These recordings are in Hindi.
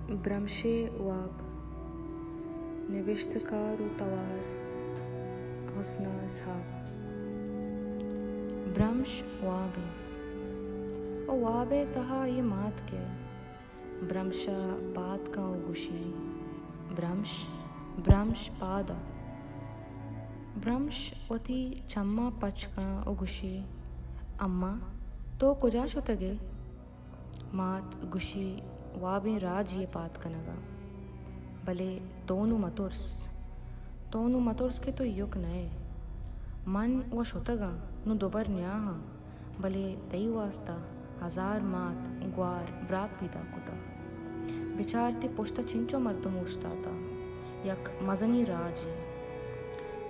ब्रह्मशे वाब निविष्टकार तवार हुस्ना इसहाक ब्रह्मश वाबे ओ वाबे तहा ये मात के ब्रह्मशा पात का उगुशी ब्रह्मश पादा ब्रह्मश वती चम्मा पच का उगुशी अम्मा तो कुजा शुतगे मात गुशी वाबे राज ये पात कनगा भले तोनु मतुर्स के तो युक नए मन व शुतगा नु दोबर न्याहा भले तई वास्ता हजार मात ग्वार ब्राक पीता कुता बिचारती पुश्ता चिंचो मर्तो मूछताता यक मजनी राज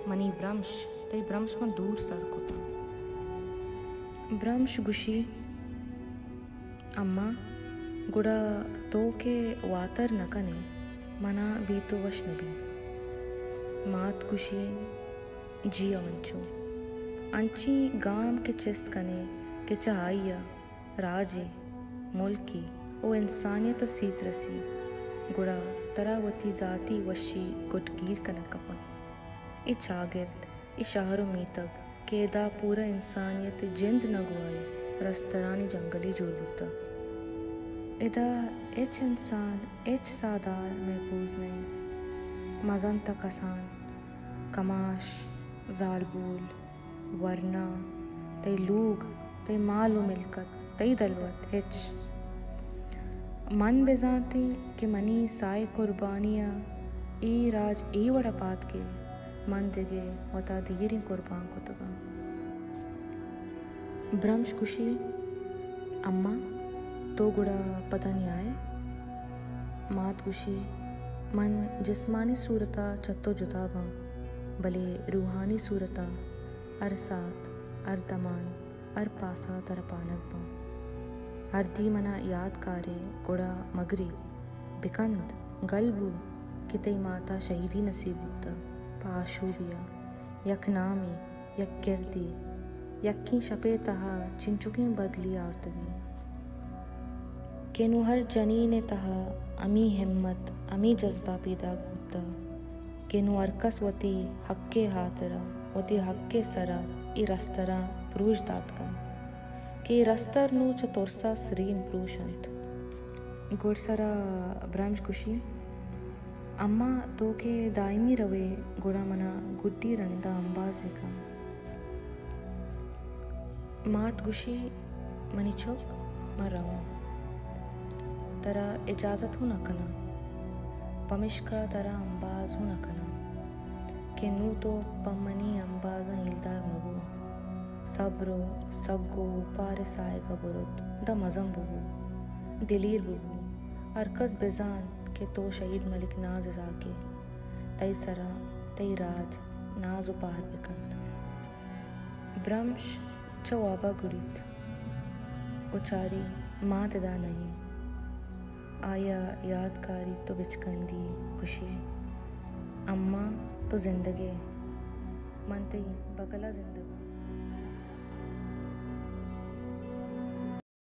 मनी ब्रह्मश तई ब्रह्मश में दूर सर कुता ब्रह्मश गुशी अम्मा गुड़ा तो के वातर नकने मना बीतो वश नबी मात गुशी जी अंचो अंची गाम के चिस्त कने के चाहैया राजे मुल्की ओ इंसानियत सीत रसी गुड़ा तरावती जाती वशी गुटगीर कनक कपन इ चागिर्द इ शहरों में तक केदा पूरा इंसानियत जिंद न गुआए रस्तरानी जंगली जुर्बुता इदा एच इंसान एच सादार महफूज नहीं मजन तक आसान कमाश जालबूल वरना तई लूग तई माल मिलकत तई दलवत हिच मन बेजाती कि मनी साय कुर्बानियाँ ई राज ई वड़ा पात के मन दिगे वता दीरी कुर्बान को तगा ब्रह्मश खुशी अम्मा तो गुड़ा पता नहीं आए मात खुशी मन जिस्मानी सूरता चत्तो जुता बा भले रूहानी सूरता अर साथ अर दमान अर पासा तर पानक बा हर दी मना याद कारे गुड़ा मगरी बिकंद गलबू कितई माता शहीदी नसीब होता पाशूबिया यक नामी यक किरदी यक्की शपे तहा चिंचुकी बदली आर्तवी केनु हर जनी ने तहा अमी हिम्मत अमी जज्बा पैदा होता केनु अरकस वती हक्के हातरा वती हक्के सरा ई रस्तरा प्रूज दातकन के रस्तर नु चतुरसा सरीन प्रूशंत गुड़सरा ब्रह्मश खुशी अम्मा तो के दायमी रवे गुड़ा मना गुड्डी रंदा अंबाज बिका मात गुशी मनी चौक मराऊं तरा इजाज़त हो न कना पमिश्का तरा अंबाज हो न कना के नू तो पमनी अंबाजा हिलदार मबू सब्रो सग्गो पार सायगा बुरुद द मजम बुबू दिलीर बुबू अरकस बेजान के तो शहीद मलिक नाज जाके तई सरा तई राज नाज पार बिकंद ब्रह्मश चवाबा गुड़ित उचारी माँ तदा नहीं आया यादकारी तो बिचकंदी खुशी अम्मा तो जिंदगी मनते बकला जिंदगी